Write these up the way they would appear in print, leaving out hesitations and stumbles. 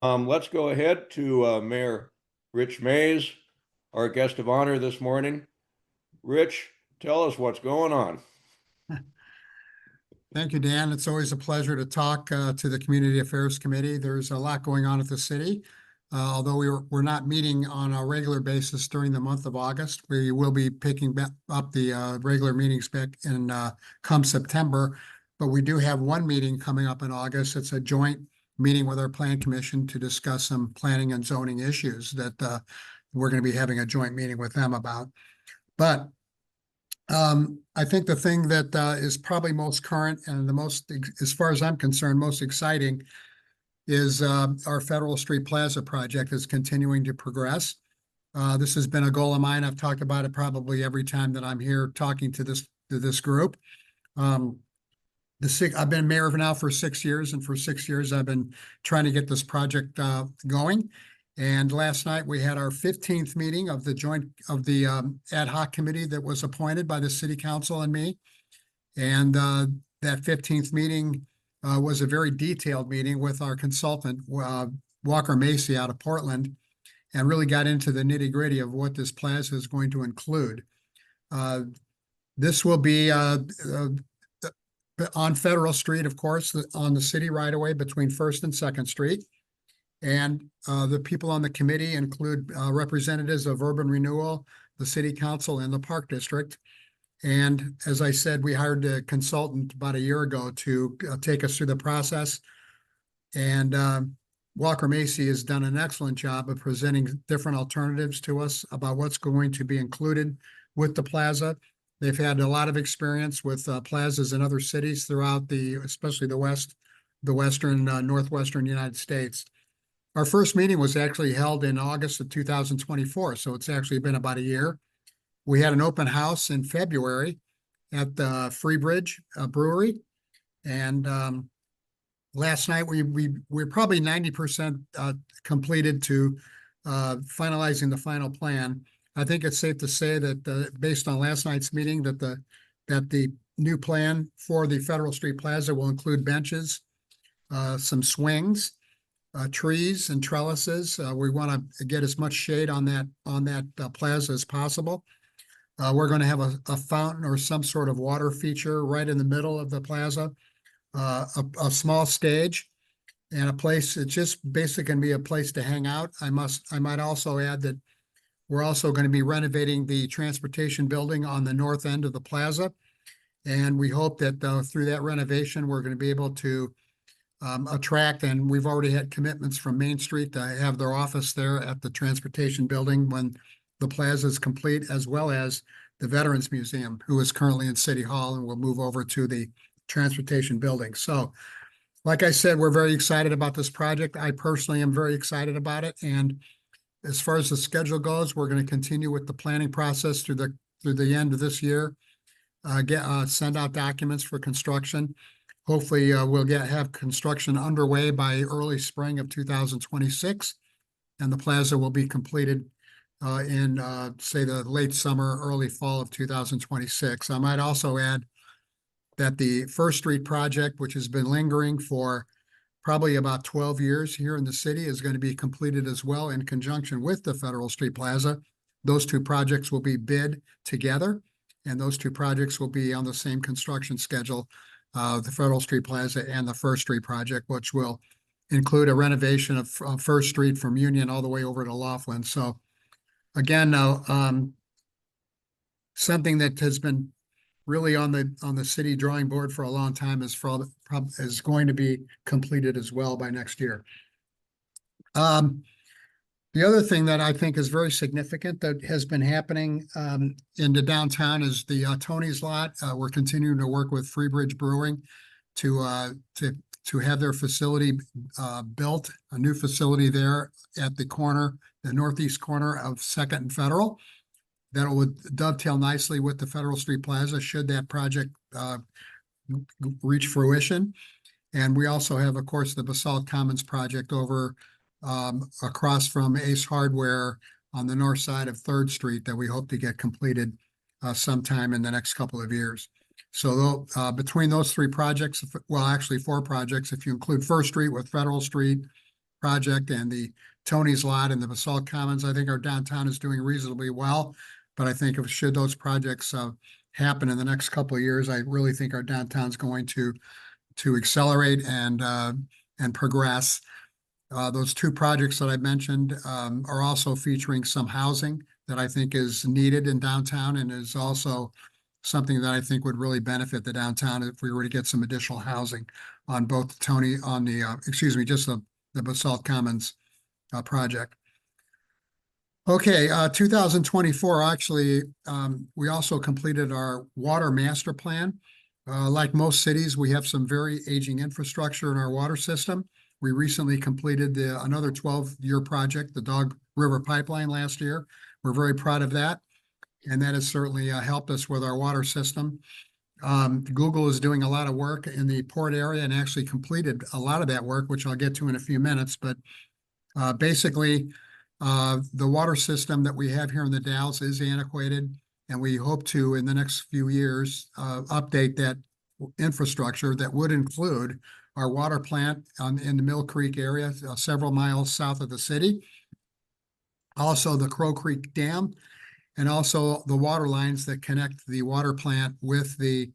Let's go ahead to Mayor Rich Mays, our guest of honor this morning. Rich, tell us what's going on. Thank you, Dan. It's always a pleasure to talk to the Community Affairs Committee. There's a lot going on at the city. Although we're not meeting on a regular basis during the month of August, we will be picking back up the regular meetings back in come September. But we do have one meeting coming up in August. It's a joint meeting with our Plan Commission to discuss some planning and zoning issues that we're going to be having a joint meeting with them about. But I think the thing that is probably most current and the most, as far as I'm concerned, most exciting is our Federal Street Plaza project is continuing to progress. This has been a goal of mine. I've talked about it probably every time that I'm here talking to this group. I've been mayor now for 6 years, and for 6 years I've been trying to get this project going. And last night we had our 15th meeting of the ad hoc committee that was appointed by the city council and me. And that 15th meeting was a very detailed meeting with our consultant, Walker Macy out of Portland, and really got into the nitty gritty of what this plaza is going to include. This will be on Federal Street, of course, on the city right away between 1st and 2nd Street. And the people on the committee include representatives of urban renewal, the city council, and the park district. And as I said, we hired a consultant about a year ago to take us through the process. And Walker Macy has done an excellent job of presenting different alternatives to us about what's going to be included with the plaza. They've had a lot of experience with plazas in other cities throughout especially the western, northwestern United States. Our first meeting was actually held in August of 2024, so it's actually been about a year. We had an open house in February at the Freebridge Brewery, and last night we're probably 90% completed to finalizing the final plan. I think it's safe to say that based on last night's meeting, that the new plan for the Federal Street Plaza will include benches, some swings, trees and trellises. We want to get as much shade on that plaza as possible. We're going to have a fountain or some sort of water feature right in the middle of the plaza, a small stage, and a place. It's just basically going to be a place to hang out. I might also add that we're also going to be renovating the transportation building on the north end of the plaza, and we hope that through that renovation, we're going to be able to attract, and we've already had commitments from Main Street to have their office there at the transportation building when the plaza is complete, as well as the Veterans Museum, who is currently in City Hall and will move over to the transportation building. So, like I said, we're very excited about this project. I personally am very excited about it. And as far as the schedule goes, we're going to continue with the planning process through the end of this year, send out documents for construction. Hopefully, we'll have construction underway by early spring of 2026, and the plaza will be completed in, say, the late summer, early fall of 2026. I might also add that the First Street project, which has been lingering for probably about 12 years here in the city, is going to be completed as well in conjunction with the Federal Street Plaza. Those two projects will be bid together, and those two projects will be on the same construction schedule. The Federal Street Plaza and the First Street project, which will include a renovation of First Street from Union all the way over to Laughlin. So again, something that has been really on the city drawing board for a long time is going to be completed as well by next year. The other thing that I think is very significant that has been happening in the downtown is the Tony's lot. We're continuing to work with Freebridge Brewing to have their facility built, a new facility there at the northeast corner of 2nd and Federal. That would dovetail nicely with the Federal Street Plaza should that project reach fruition. And we also have, of course, the Basalt Commons project over across from Ace Hardware on the north side of 3rd Street that we hope to get completed sometime in the next couple of years. So between those 3 projects, well, actually 4 projects, if you include First Street with Federal Street, project and the Tony's Lot and the Basalt Commons, I think our downtown is doing reasonably well. But I think should those projects happen in the next couple of years, I really think our downtown's going to accelerate and progress. Those two projects that I mentioned are also featuring some housing that I think is needed in downtown and is also something that I think would really benefit the downtown if we were to get some additional housing on both just the Basalt Commons project. Okay, 2024, actually, we also completed our water master plan. Like most cities, we have some very aging infrastructure in our water system. We recently completed another 12-year project, the Dog River Pipeline last year. We're very proud of that. And that has certainly helped us with our water system. Google is doing a lot of work in the port area and actually completed a lot of that work, which I'll get to in a few minutes. But basically, the water system that we have here in the Dalles is antiquated, and we hope to, in the next few years, update that infrastructure that would include our water plant in the Mill Creek area, several miles south of the city. Also, the Crow Creek Dam, and also the water lines that connect the water plant with the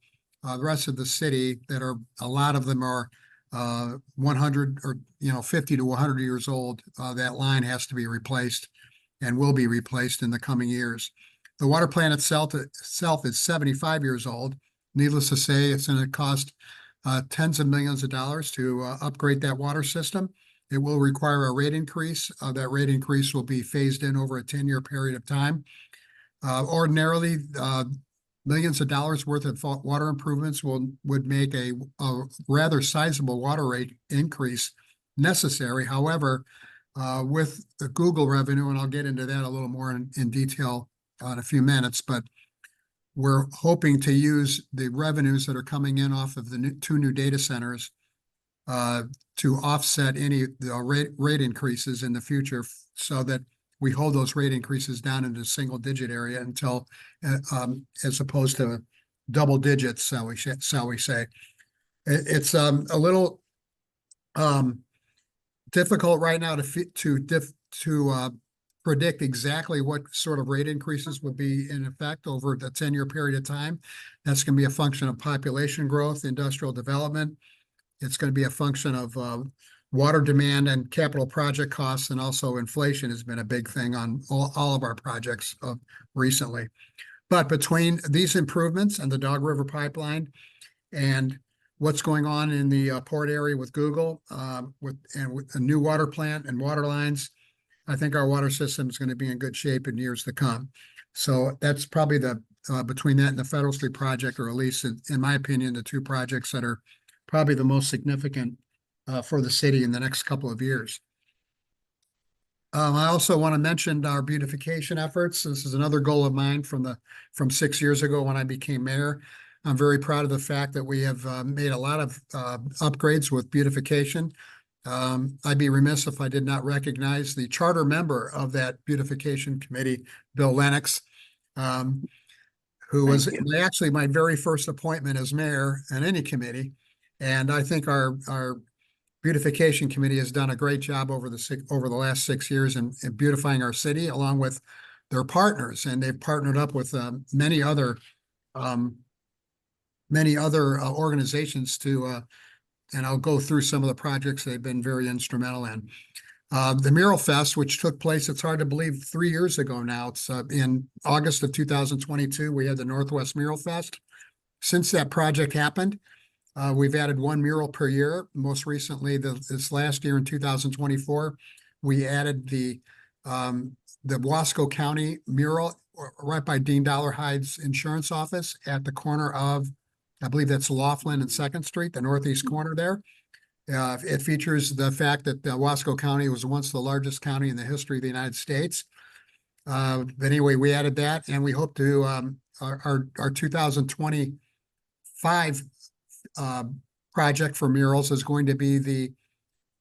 rest of the city that are, a lot of them are 100 or 50 to 100 years old. That line has to be replaced and will be replaced in the coming years. The water plant itself is 75 years old. Needless to say, it's going to cost tens of millions of dollars to upgrade that water system. It will require a rate increase. That rate increase will be phased in over a 10-year period of time. Ordinarily, millions of dollars worth of water improvements would make a rather sizable water rate increase necessary. However, with the Google revenue, and I'll get into that a little more in detail in a few minutes, but we're hoping to use the revenues that are coming in off of the two new data centers to offset any rate increases in the future, so that we hold those rate increases down into single-digit area until, as opposed to double digits, shall we say. It's a little difficult right now to predict exactly what sort of rate increases would be in effect over the 10-year period of time. That's going to be a function of population growth, industrial development. It's going to be a function of water demand and capital project costs, and also inflation has been a big thing on all of our projects recently. But between these improvements and the Dog River Pipeline and what's going on in the port area with Google, with a new water plant and water lines, I think our water system is going to be in good shape in years to come. So that's probably between that and the Federal Street project, or at least in my opinion, the two projects that are probably the most significant for the city in the next couple of years. I also want to mention our beautification efforts. This is another goal of mine from 6 years ago when I became mayor. I'm very proud of the fact that we have made a lot of upgrades with beautification. I'd be remiss if I did not recognize the charter member of that beautification committee, Bill Lennox, who was actually my very first appointment as mayor in any committee. And I think our beautification committee has done a great job over the last 6 years in beautifying our city, along with their partners. And they've partnered up with many other organizations to, and I'll go through some of the projects they've been very instrumental in. The Mural Fest, which took place, it's hard to believe, 3 years ago now. It's in August of 2022, we had the Northwest Mural Fest. Since that project happened, we've added one mural per year. Most recently, this last year in 2024, we added the Wasco County mural right by Dean Dollarhide's insurance office at the corner of, I believe that's Laughlin and 2nd Street, the northeast corner there. It features the fact that Wasco County was once the largest county in the history of the United States. But anyway, we added that, and we hope to, our 2025 project for murals is going to be the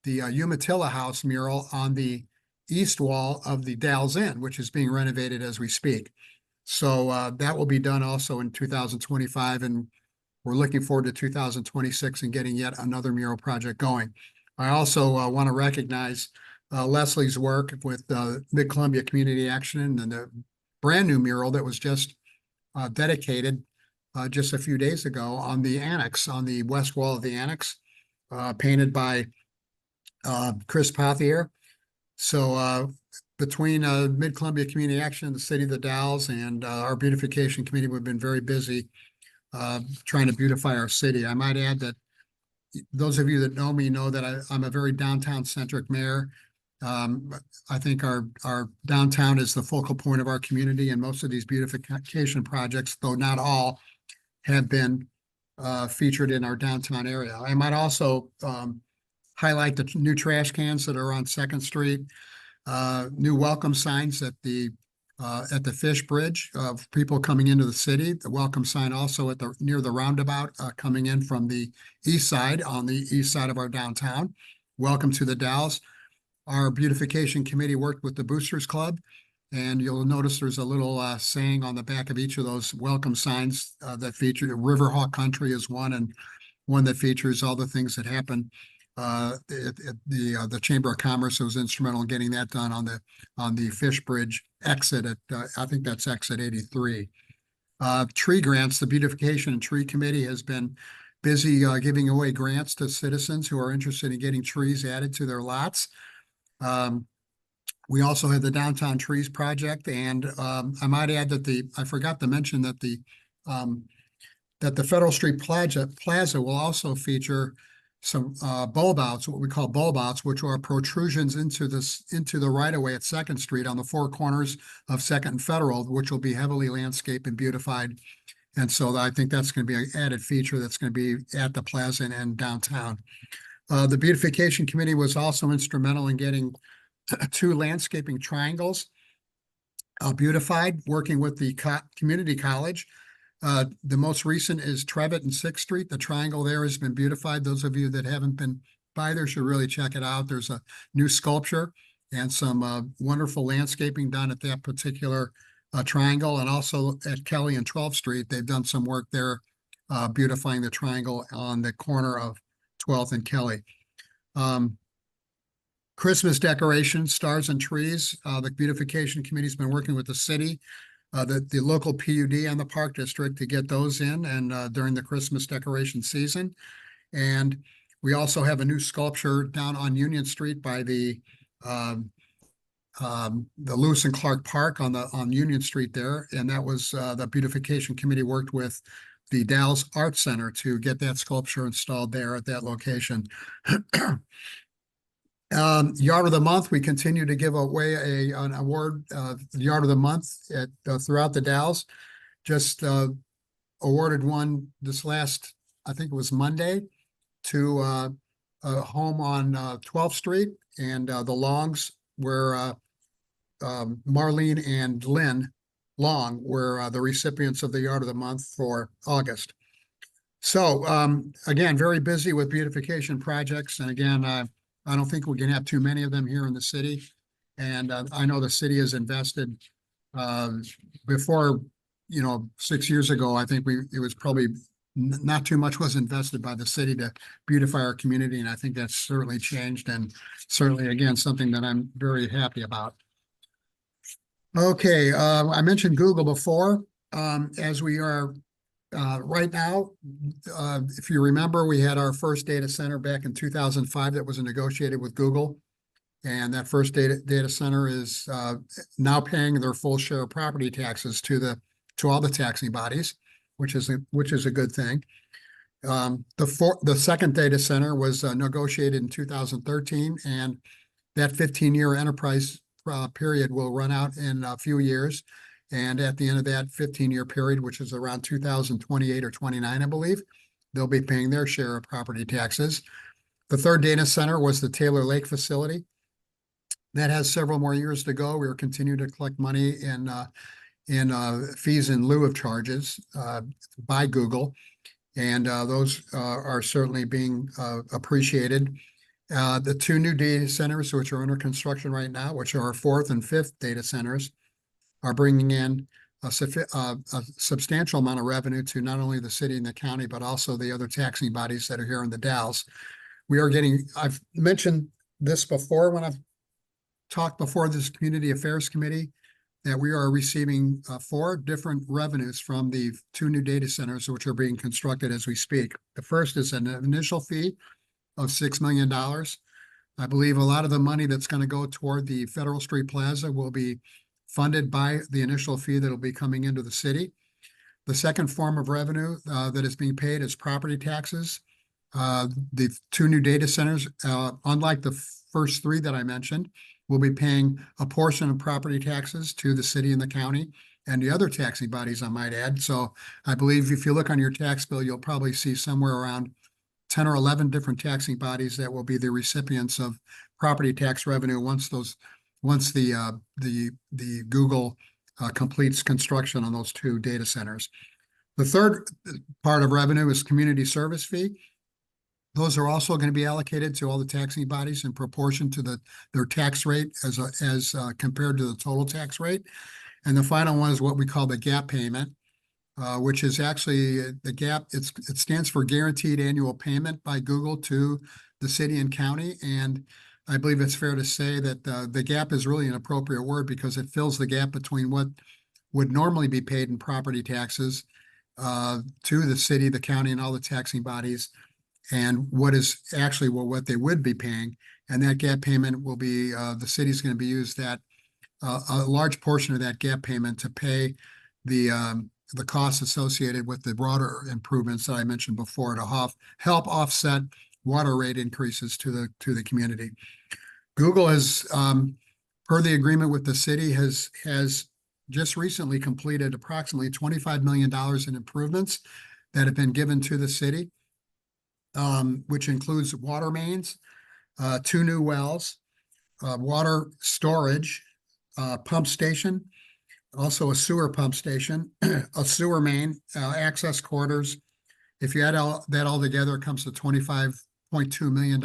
Umatilla House mural on the east wall of the Dalles Inn, which is being renovated as we speak. So that will be done also in 2025, and we're looking forward to 2026 and getting yet another mural project going. I also want to recognize Leslie's work with Mid-Columbia Community Action and the brand new mural that was just dedicated just a few days ago on the annex, on the west wall of the annex, painted by Chris Pothier. So between Mid-Columbia Community Action, the City of The Dalles, and our beautification committee, we've been very busy trying to beautify our city. I might add that those of you that know me know that I'm a very downtown-centric mayor. I think our downtown is the focal point of our community, and most of these beautification projects, though not all, have been featured in our downtown area. I might also highlight the new trash cans that are on Second Street, new welcome signs at the Fish Bridge of people coming into the city. The welcome sign also at the near the roundabout coming in from the east side, on the east side of our downtown. Welcome to the Dalles. Our beautification committee worked with the Boosters Club, and you'll notice there's a little saying on the back of each of those welcome signs that feature Riverhawk Country is one, and one that features all the things that happen. The Chamber of Commerce was instrumental in getting that done on the Fish Bridge exit at I think that's exit 83. Tree grants, the Beautification and Tree Committee has been busy giving away grants to citizens who are interested in getting trees added to their lots. We also have the Downtown Trees Project, and I might add that I forgot to mention that the Federal Street Plaza will also feature some bulb outs, what we call bulb outs, which are protrusions into the right of way at Second Street on the four corners of Second and Federal, which will be heavily landscaped and beautified. And so I think that's going to be an added feature that's going to be at the plaza and downtown. The Beautification Committee was also instrumental in getting two landscaping triangles beautified, working with the community college. The most recent is Trevitt and Sixth Street. The triangle there has been beautified. Those of you that haven't been by there should really check it out. There's a new sculpture and some wonderful landscaping done at that particular triangle. And also at Kelly and 12th Street, they've done some work there beautifying the triangle on the corner of 12th and Kelly. Christmas decorations, stars and trees. The Beautification Committee's been working with the city, the local PUD and the Park District to get those in and during the Christmas decoration season. And we also have a new sculpture down on Union Street by the Lewis and Clark Park on Union Street there. And that was the Beautification Committee worked with the Dalles Art Center to get that sculpture installed there at that location. Yard of the Month, we continue to give away an award, Yard of the Month throughout the Dalles. Just awarded one this last, I think it was Monday, to a home on 12th Street, and the Longs were Marlene and Lynn Long were the recipients of the Yard of the Month for August. So again, very busy with beautification projects, and again, I don't think we can have too many of them here in the city. And I know the city has invested before, 6 years ago, I think it was probably not too much was invested by the city to beautify our community. And I think that's certainly changed, and certainly, again, something that I'm very happy about. Okay, I mentioned Google before. As we are right now, if you remember, we had our first data center back in 2005 that was negotiated with Google. And that first data center is now paying their full share of property taxes to all the taxing bodies, which is a good thing. The second data center was negotiated in 2013, and that 15-year enterprise period will run out in a few years. And at the end of that 15-year period, which is around 2028 or 29, I believe, they'll be paying their share of property taxes. The third data center was the Taylor Lake facility. That has several more years to go. We are continuing to collect money in fees in lieu of charges by Google, and those are certainly being appreciated. The two new data centers, which are under construction right now, which are our fourth and fifth data centers, are bringing in a substantial amount of revenue to not only the city and the county, but also the other taxing bodies that are here in the Dalles. we are getting, I've mentioned this before when I've talked before this Community Affairs Committee, that we are receiving 4 different revenues from the 2 new data centers which are being constructed as we speak. The first is an initial fee of $6 million. I believe a lot of the money that's going to go toward the Federal Street Plaza will be funded by the initial fee that will be coming into the city. The second form of revenue that is being paid is property taxes. The 2 new data centers, unlike the first 3 that I mentioned, will be paying a portion of property taxes to the city and the county and the other taxing bodies, I might add. So I believe if you look on your tax bill, you'll probably see somewhere around 10 or 11 different taxing bodies that will be the recipients of property tax revenue once the Google completes construction on those 2 data centers. The third part of revenue is community service fee. Those are also going to be allocated to all the taxing bodies in proportion to their tax rate as compared to the total tax rate. And the final one is what we call the gap payment, which is actually the gap. It stands for Guaranteed Annual Payment by Google to the city and county. And I believe it's fair to say that the gap is really an appropriate word because it fills the gap between what would normally be paid in property taxes to the city, the county, and all the taxing bodies, and what is actually what they would be paying. And that gap payment will be, the city's going to be used that a large portion of that gap payment to pay the costs associated with the water improvements that I mentioned before to help offset water rate increases to the community. Google has, per the agreement with the city, has just recently completed approximately $25 million in improvements that have been given to the city, which includes water mains, 2 new wells, water storage, pump station, also a sewer pump station, a sewer main, access corridors. If you add that all together, it comes to $25.2 million.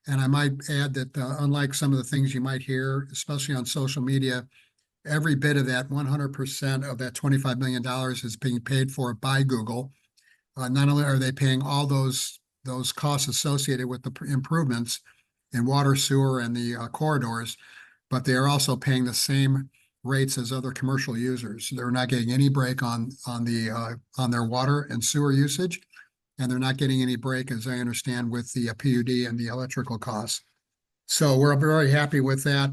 And I might add that unlike some of the things you might hear, especially on social media, every bit of that, 100% of that $25 million is being paid for by Google. Not only are they paying all those costs associated with the improvements in water, sewer, and the corridors, but they are also paying the same rates as other commercial users. They're not getting any break on their water and sewer usage, and they're not getting any break, as I understand, with the PUD and the electrical costs. So we're very happy with that.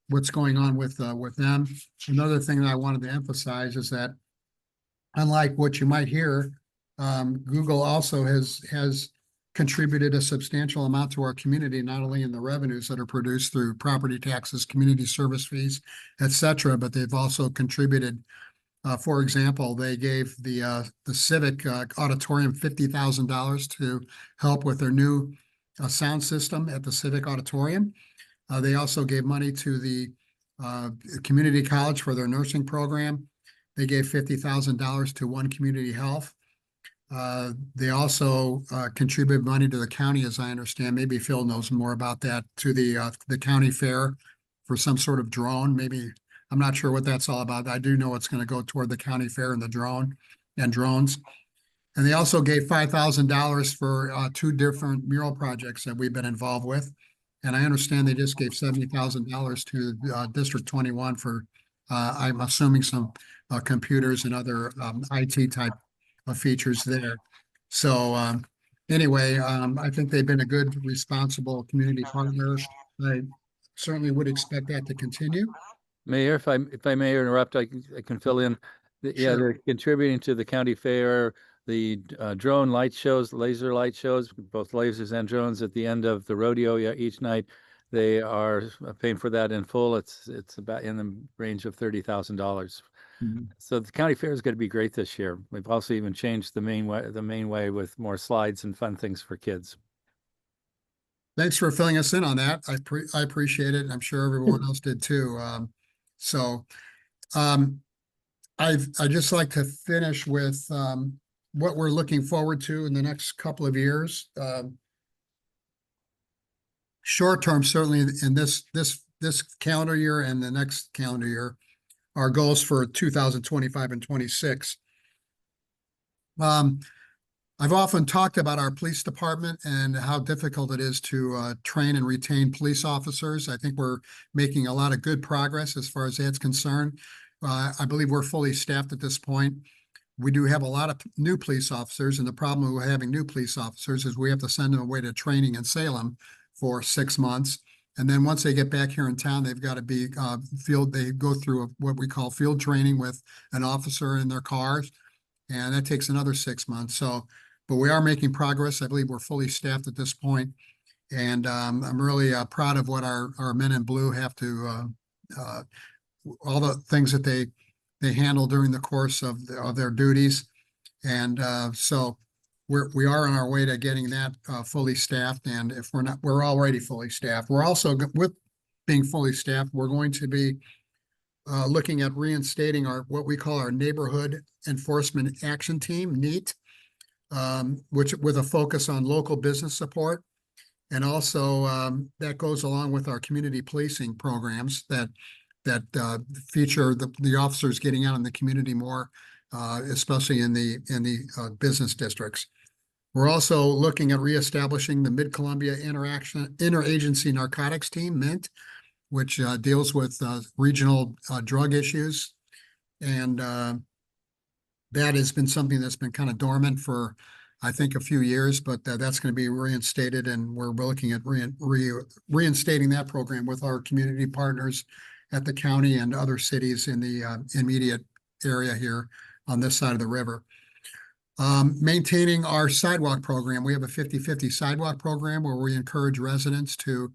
What's going on with them? Another thing that I wanted to emphasize is that, unlike what you might hear, Google also has contributed a substantial amount to our community, not only in the revenues that are produced through property taxes, community service fees, etc., but they've also contributed. For example, they gave the Civic Auditorium $50,000 to help with their new sound system at the Civic Auditorium. They also gave money to the community college for their nursing program. They gave $50,000 to One Community Health. They also contribute money to the county, as I understand. Maybe Phil knows more about that, to the county fair for some sort of drone. Maybe, I'm not sure what that's all about. I do know it's going to go toward the county fair and the drones. And they also gave $5,000 for 2 different mural projects that we've been involved with. And I understand they just gave $70,000 to District 21 for, I'm assuming, some computers and other IT type of features there. So anyway, I think they've been a good, responsible community partner. I certainly would expect that to continue. Mayor, if I may interrupt, I can fill in. Yeah, Sure. they're contributing to the county fair, the drone light shows, laser light shows, both lasers and drones at the end of the rodeo each night. They are paying for that in full. It's about in the range of $30,000. Mhm. So the county fair is going to be great this year. We've also even changed the main way with more slides and fun things for kids. Thanks for filling us in on that. I appreciate it. I'm sure everyone else did too. So I'd just like to finish with what we're looking forward to in the next couple of years. Short term, certainly in this calendar year and the next calendar year, our goals for 2025 and 26. I've often talked about our police department and how difficult it is to train and retain police officers. I think we're making a lot of good progress as far as that's concerned. I believe we're fully staffed at this point. We do have a lot of new police officers, and the problem with having new police officers is we have to send them away to training in Salem for 6 months. And then once they get back here in town, they've got to be they go through what we call field training with an officer in their cars. And that takes another 6 months. So, but we are making progress. I believe we're fully staffed at this point. And I'm really proud of what our men in blue have to, all the things that they handle during the course of their duties. And so we are on our way to getting that fully staffed. And if we're not, we're already fully staffed. We're also, with being fully staffed, we're going to be looking at reinstating what we call our Neighborhood Enforcement Action Team, NEAT, which with a focus on local business support. And also that goes along with our community policing programs that feature the officers getting out in the community more, especially in the business districts. We're also looking at reestablishing the Mid-Columbia Interagency Narcotics Team, MINT, which deals with regional drug issues. And that has been something that's been kind of dormant for, I think, a few years, but that's going to be reinstated. And we're looking at reinstating that program with our community partners at the county and other cities in the immediate area here on this side of the river. Maintaining our sidewalk program. We have a 50-50 sidewalk program where we encourage residents to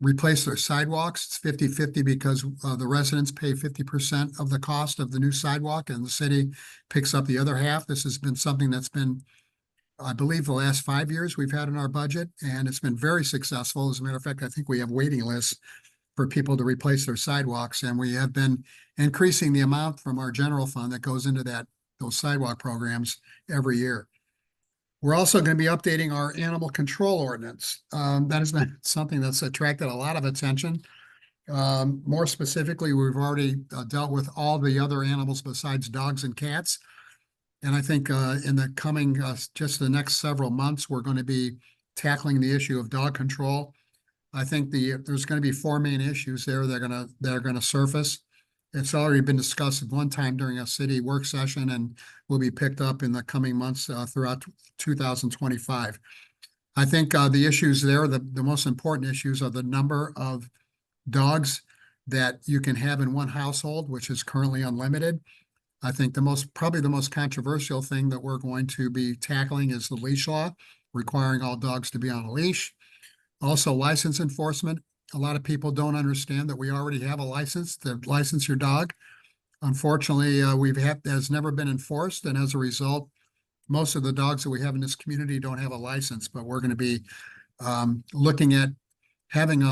replace their sidewalks. It's 50-50 because the residents pay 50% of the cost of the new sidewalk and the city picks up the other half. This has been something that's been, I believe, the last 5 years we've had in our budget, and it's been very successful. As a matter of fact, I think we have waiting lists for people to replace their sidewalks, and we have been increasing the amount from our general fund that goes into those sidewalk programs every year. We're also going to be updating our animal control ordinance. That has been something that's attracted a lot of attention. More specifically, we've already dealt with all the other animals besides dogs and cats. And I think in the coming, just the next several months, we're going to be tackling the issue of dog control. I think there's going to be 4 main issues there that are going to surface. It's already been discussed at one time during a city work session and will be picked up in the coming months throughout 2025. I think the issues there, the most important issues are the number of dogs that you can have in one household, which is currently unlimited. I think probably the most controversial thing that we're going to be tackling is the leash law, requiring all dogs to be on a leash. Also, license enforcement. A lot of people don't understand that we already have a license to license your dog. Unfortunately, has never been enforced, and as a result, most of the dogs that we have in this community don't have a license. But we're going to be looking at having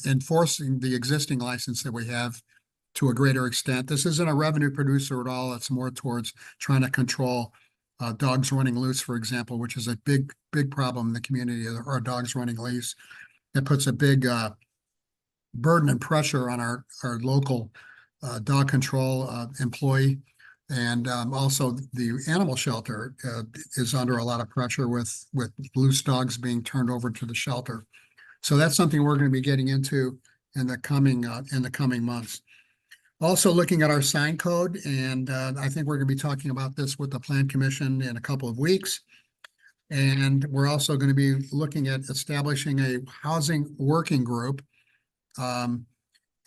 enforcing the existing license that we have to a greater extent. This isn't a revenue producer at all. It's more towards trying to control dogs running loose, for example, which is a big problem in the community. Our dogs running loose. It puts a big burden and pressure on our local dog control employee. And also the animal shelter is under a lot of pressure with loose dogs being turned over to the shelter. So that's something we're going to be getting into in the coming months. Also looking at our sign code, and I think we're going to be talking about this with the Plan Commission in a couple of weeks. And we're also going to be looking at establishing a housing working group.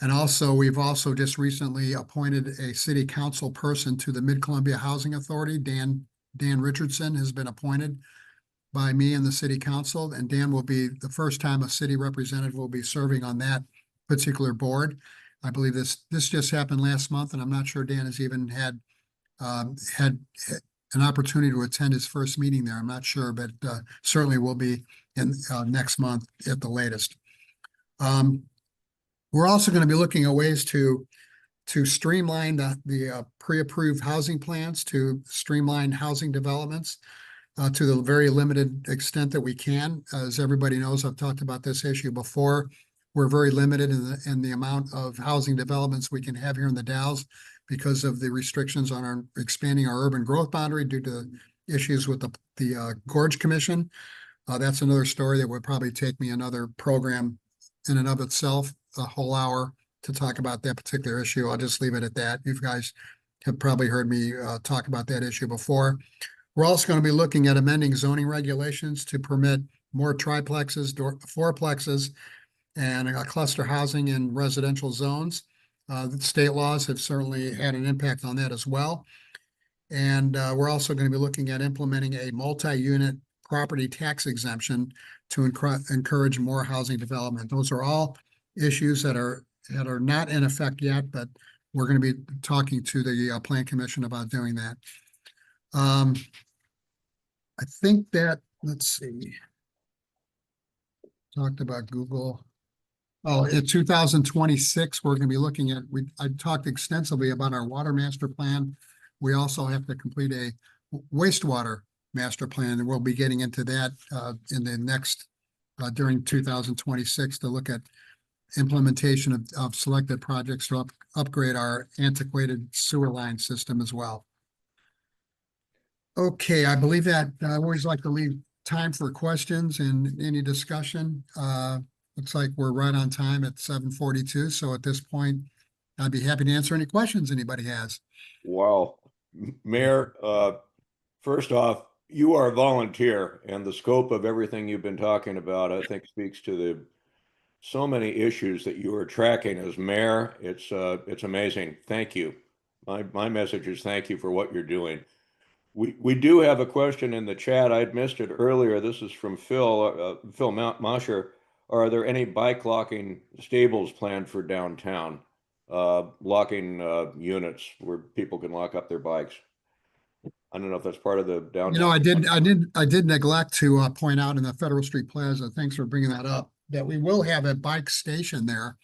And also, we've also just recently appointed a city council person to the Mid-Columbia Housing Authority. Dan Richardson has been appointed by me and the city council, and Dan will be the first time a city representative will be serving on that particular board. I believe this just happened last month, and I'm not sure Dan has even had an opportunity to attend his first meeting there. I'm not sure, but certainly will be in next month at the latest. We're also going to be looking at ways to streamline the pre-approved housing plans, to streamline housing developments to the very limited extent that we can. As everybody knows, I've talked about this issue before. We're very limited in the amount of housing developments we can have here in the Dalles because of the restrictions on expanding our urban growth boundary due to issues with the Gorge Commission. That's another story that would probably take me another program in and of itself, a whole hour to talk about that particular issue. I'll just leave it at that. You guys have probably heard me talk about that issue before. We're also going to be looking at amending zoning regulations to permit more triplexes, fourplexes, and cluster housing in residential zones. The state laws have certainly had an impact on that as well. And we're also going to be looking at implementing a multi-unit property tax exemption to encourage more housing development. Those are all issues that are not in effect yet, but we're going to be talking to the Plan Commission about doing that. I think that, let's see, talked about Google. Oh, in 2026, we're going to be looking at, I talked extensively about our water master plan. We also have to complete a wastewater master plan, and we'll be getting into that in the next, during 2026 to look at implementation of selected projects to upgrade our antiquated sewer line system as well. Okay, I believe that I always like to leave time for questions and any discussion. Looks like we're right on time at 7:42. So at this point, I'd be happy to answer any questions anybody has. Wow. Mayor, first off, you are a volunteer, and the scope of everything you've been talking about, I think, speaks to the so many issues that you are tracking as mayor. It's amazing. Thank you. My message is thank you for what you're doing. We do have a question in the chat. I'd missed it earlier. This is from Phil Mosher. Are there any bike locking stables planned for downtown? Locking units where people can lock up their bikes. I don't know if that's part of the downtown. You know, I did neglect to point out in the Federal Street Plaza, thanks for bringing that up, that we will have a bike station there.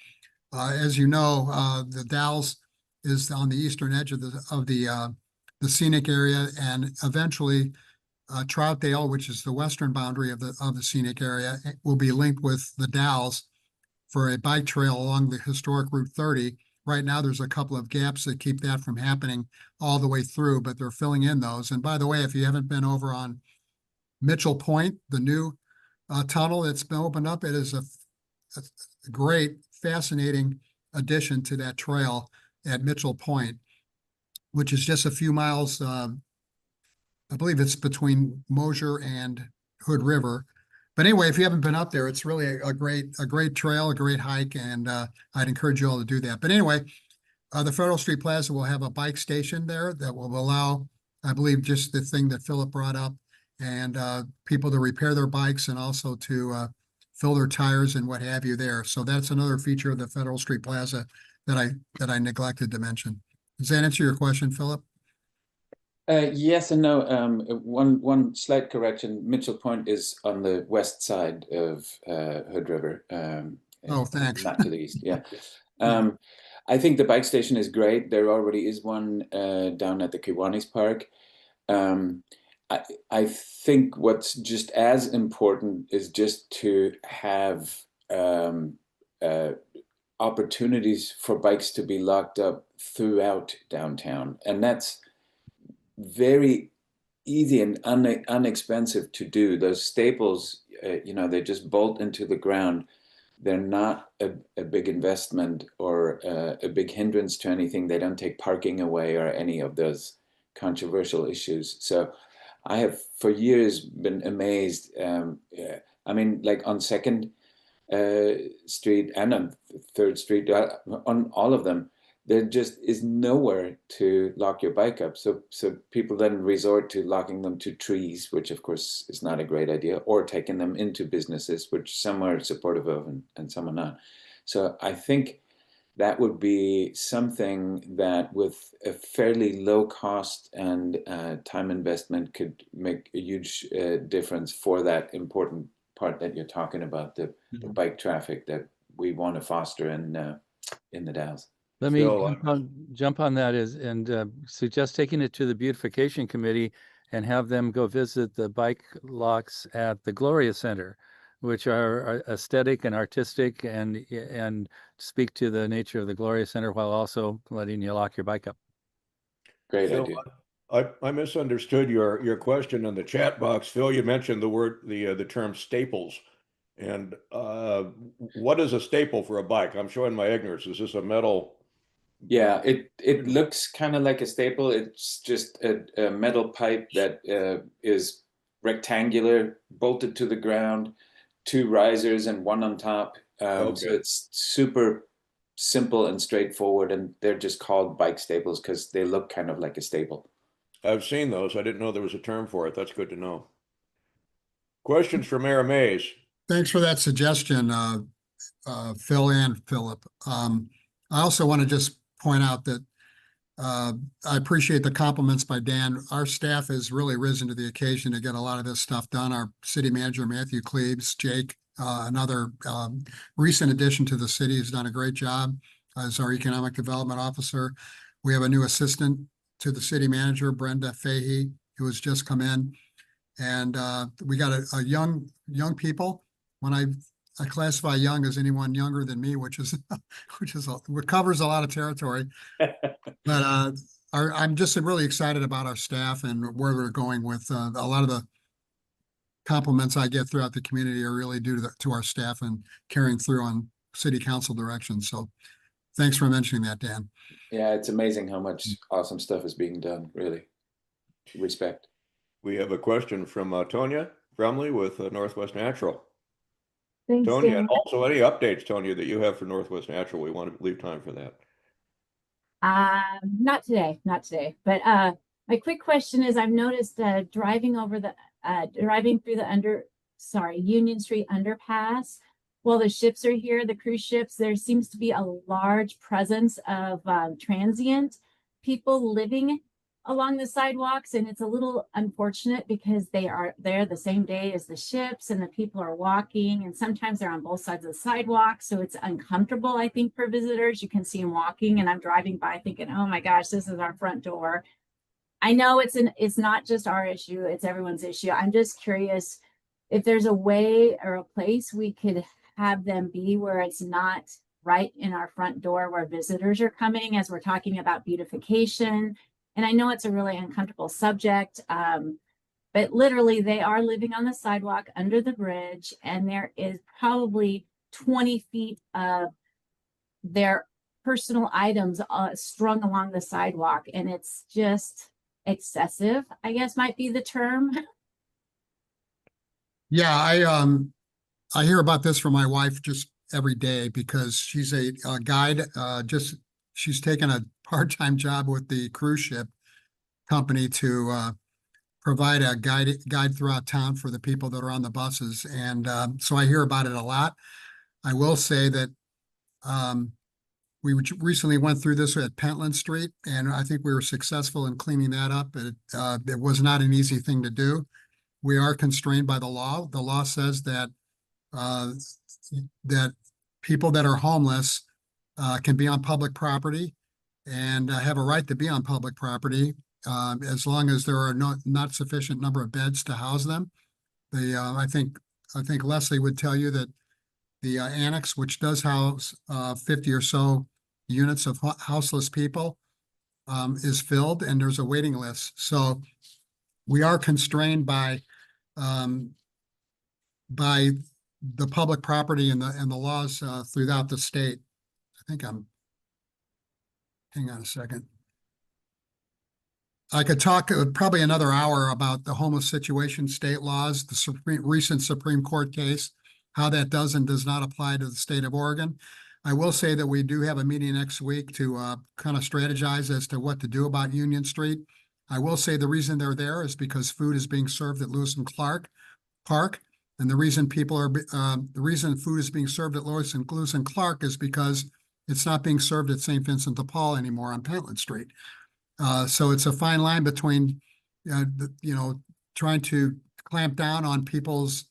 As you know, the Dalles is on the eastern edge of the scenic area, and eventually Troutdale, which is the western boundary of the scenic area, will be linked with the Dalles for a bike trail along the historic Route 30. Right now, there's a couple of gaps that keep that from happening all the way through, but they're filling in those. And by the way, if you haven't been over on Mitchell Point, the new tunnel that's been opened up, it is a great, fascinating addition to that trail at Mitchell Point, which is just a few miles. I believe it's between Mosier and Hood River. But anyway, if you haven't been up there, it's really a great trail, a great hike, and I'd encourage you all to do that. But anyway, the Federal Street Plaza will have a bike station there that will allow, I believe, just the thing that Philip brought up, and people to repair their bikes and also to fill their tires and what have you there. So that's another feature of the Federal Street Plaza that I neglected to mention. Does that answer your question, Philip? Yes and no. One slight correction. Mitchell Point is on the west side of Hood River. Oh, thanks. Not to the east. Yeah. I think the bike station is great. There already is one down at the Kiwanis Park. I think what's just as important is just to have opportunities for bikes to be locked up throughout downtown, and that's very easy and inexpensive to do. Those staples, they just bolt into the ground. They're not a big investment or a big hindrance to anything. They don't take parking away or any of those controversial issues. So I have for years been amazed. I mean, like on 2nd Street and on 3rd Street, on all of them, there just is nowhere to lock your bike up. So people then resort to locking them to trees, which of course is not a great idea, or taking them into businesses, which some are supportive of and some are not. So I think that would be something that with a fairly low cost and time investment could make a huge difference for that important part that you're talking about, the bike traffic that we want to foster in the Dalles. Let me jump on that and suggest taking it to the beautification committee and have them go visit the bike locks at the Gloria Center, which are aesthetic and artistic and speak to the nature of the Gloria Center while also letting you lock your bike up. Great idea. I misunderstood your question in the chat box. Phil, you mentioned the term staples. And what is a staple for a bike? I'm showing my ignorance. Is this a metal? Yeah, it looks kind of like a staple. It's just a metal pipe that is rectangular, bolted to the ground, two risers and one on top. So Okay. it's super simple and straightforward, and they're just called bike staples because they look kind of like a staple. I've seen those. I didn't know there was a term for it. That's good to know. Questions for Mayor Mays? Thanks for that suggestion, Phil and Philip. I also want to just point out that I appreciate the compliments by Dan. Our staff has really risen to the occasion to get a lot of this stuff done. Our city manager, Matthew Cleaves, Jake, another recent addition to the city, has done a great job as our economic development officer. We have a new assistant to the city manager, Brenda Fahey, who has just come in. And we got a young people. When I classify young as anyone younger than me, which covers a lot of territory. But I'm just really excited about our staff and where we're going with a lot of the compliments I get throughout the community are really due to our staff and carrying through on city council direction. So thanks for mentioning that, Dan. Yeah, it's amazing how much awesome stuff is being done, really. Respect. We have a question from Tonya Brumley with Northwest Natural. Thanks, Tonya, Dan. and also any updates, Tonya, that you have for Northwest Natural. We want to leave time for that. Not today, not today. But my quick question is, I've noticed driving through the Union Street underpass while the ships are here, the cruise ships, there seems to be a large presence of transient people living along the sidewalks, and it's a little unfortunate because they are there the same day as the ships and the people are walking, and sometimes they're on both sides of the sidewalk, so it's uncomfortable, I think, for visitors. You can see them walking, and I'm driving by thinking, oh my gosh, this is our front door. I know it's not just our issue, it's everyone's issue. I'm just curious if there's a way or a place we could have them be where it's not right in our front door where visitors are coming, as we're talking about beautification. And I know it's a really uncomfortable subject, but literally they are living on the sidewalk under the bridge, and there is probably 20 feet of their personal items strung along the sidewalk, and it's just excessive, I guess might be the term. Yeah, I hear about this from my wife just every day because she's a guide. She's taken a part-time job with the cruise ship company to provide a guide throughout town for the people that are on the buses. And so I hear about it a lot. I will say that we recently went through this at Pentland Street, and I think we were successful in cleaning that up. It was not an easy thing to do. We are constrained by the law. The law says that that people that are homeless can be on public property and have a right to be on public property as long as there are not sufficient number of beds to house them. I think Leslie would tell you that the annex, which does house 50 or so units of houseless people, is filled, and there's a waiting list. So we are constrained by the public property and the laws throughout the state. Hang on a second. I could talk probably another hour about the homeless situation state laws, the recent Supreme Court case, how that does and does not apply to the state of Oregon. I will say that we do have a meeting next week to kind of strategize as to what to do about Union Street. I will say the reason they're there is because food is being served at Lewis and Clark Park. And the reason food is being served at Lewis and Clark is because it's not being served at St. Vincent de Paul anymore on Pentland Street. So it's a fine line between, trying to clamp down on people's,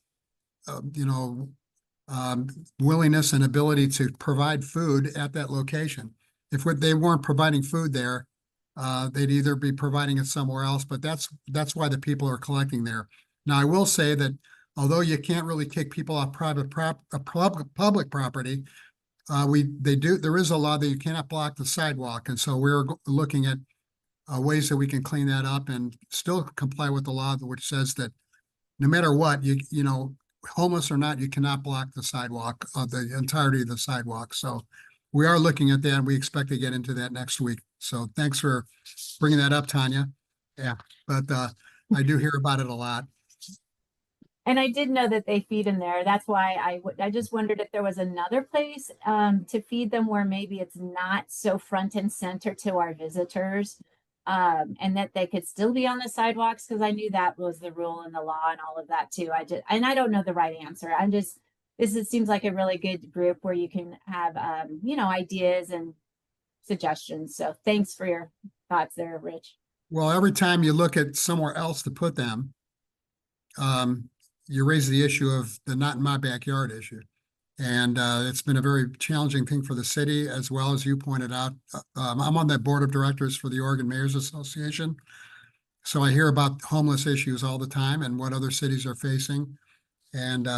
willingness and ability to provide food at that location. If they weren't providing food there, they'd either be providing it somewhere else, but that's why the people are collecting there. Now, I will say that although you can't really kick people off public property, there is a law that you cannot block the sidewalk, and so we're looking at ways that we can clean that up and still comply with the law, which says that no matter what, you know, homeless or not, you cannot block the sidewalk, the entirety of the sidewalk. So we are looking at that, and we expect to get into that next week. So thanks for bringing that up, Tanya. Yeah, but I do hear about it a lot. And I did know that they feed them there. That's why I just wondered if there was another place to feed them where maybe it's not so front and center to our visitors, and that they could still be on the sidewalks, because I knew that was the rule and the law and all of that too. I don't know the right answer. Seems like a really good group where you can have you know, ideas and suggestions. So thanks for your thoughts there, Rich. Well, every time you look at somewhere else to put them, you raise the issue of the not in my backyard issue. And it's been a very challenging thing for the city, as well as you pointed out. I'm on the board of directors for the Oregon Mayors Association. So I hear about homeless issues all the time and what other cities are facing. And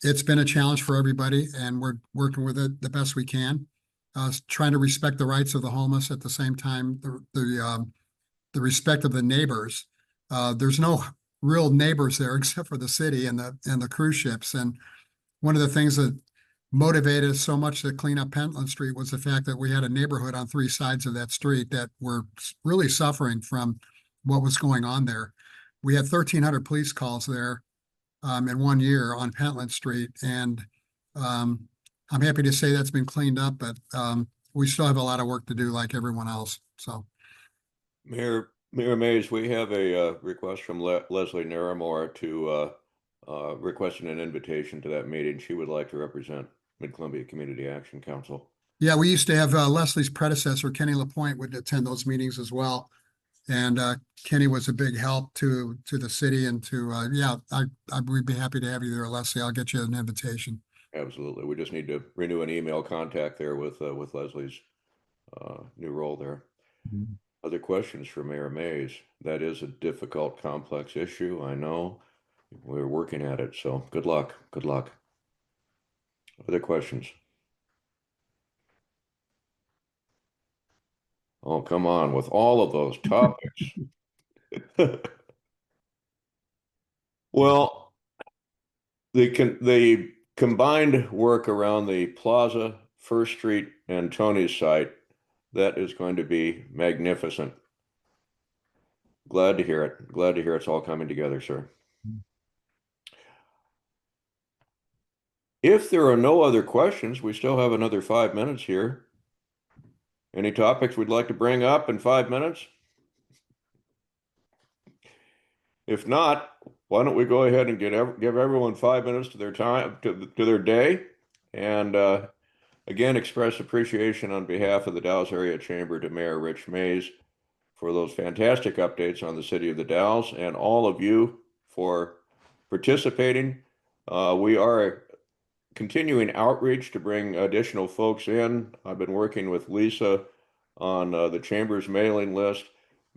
it's been a challenge for everybody, and we're working with it the best we can. Trying to respect the rights of the homeless at the same time, the respect of the neighbors. There's no real neighbors there except for the city and the cruise ships. And one of the things that motivated us so much to clean up Pentland Street was the fact that we had a neighborhood on 3 sides of that street that were really suffering from what was going on there. We had 1,300 police calls there in 1 year on Pentland Street. And I'm happy to say that's been cleaned up, but we still have a lot of work to do like everyone else. So. Mayor Mays, we have a request from Leslie Naramore to requesting an invitation to that meeting. She would like to represent Mid-Columbia Community Action Council. Yeah, we used to have Leslie's predecessor, Kenny Lapointe, would attend those meetings as well. And Kenny was a big help to the city and to, yeah, we'd be happy to have you there, Leslie. I'll get you an invitation. Absolutely. We just need to renew an email contact there with Leslie's new role there. Mm-hmm. Other questions for Mayor Mays? That is a difficult, complex issue. I know. We're working at it. So good luck. Good luck. Other questions? Oh, come on, with all of those topics. Well, the combined work around the Plaza, First Street, and Tony's site, that is going to be magnificent. Glad to hear it. Glad to hear it's all coming together, sir. If there are no other questions, we still have another 5 minutes here. Any topics we'd like to bring up in 5 minutes? If not, why don't we go ahead and give everyone 5 minutes to their time, to their day, and again, express appreciation on behalf of the Dalles Area Chamber to Mayor Rich Mays for those fantastic updates on the City of the Dalles, and all of you for participating. We are continuing outreach to bring additional folks in. I've been working with Lisa on the Chamber's mailing list.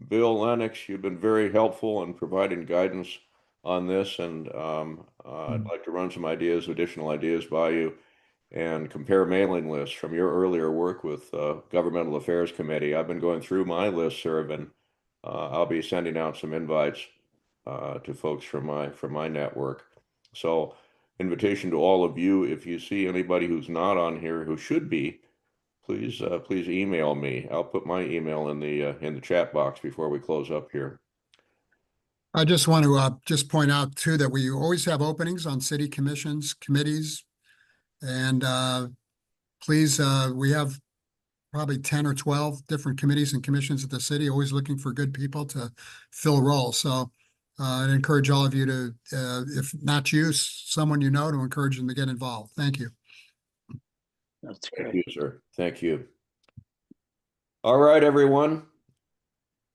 Bill Lennox, you've been very helpful in providing guidance on this, and I'd like to run some additional ideas by you, and compare mailing lists from your earlier work with Governmental Affairs Committee. I've been going through my listserv, and I'll be sending out some invites to folks from my network. So, invitation to all of you. If you see anybody who's not on here who should be, please email me. I'll put my email in the chat box before we close up here. I just want to just point out too that we always have openings on city commissions, committees, and please, we have probably 10 or 12 different committees and commissions at the city, always looking for good people to fill roles. So I'd encourage all of you to, if not you, someone you know, to encourage them to get involved. Thank you. That's Thank great. you, sir. Thank you. All right, everyone.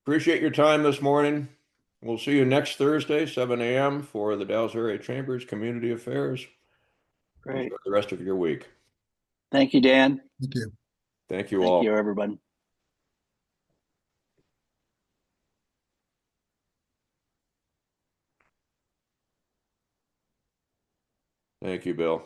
Appreciate your time this morning. We'll see you next Thursday, 7 a.m. for the Dalles Area Chamber's Community Affairs. Great. Enjoy the rest of your week. Thank you, Dan. Thank you. Thank you all. Thank you, everyone. Thank you, Bill.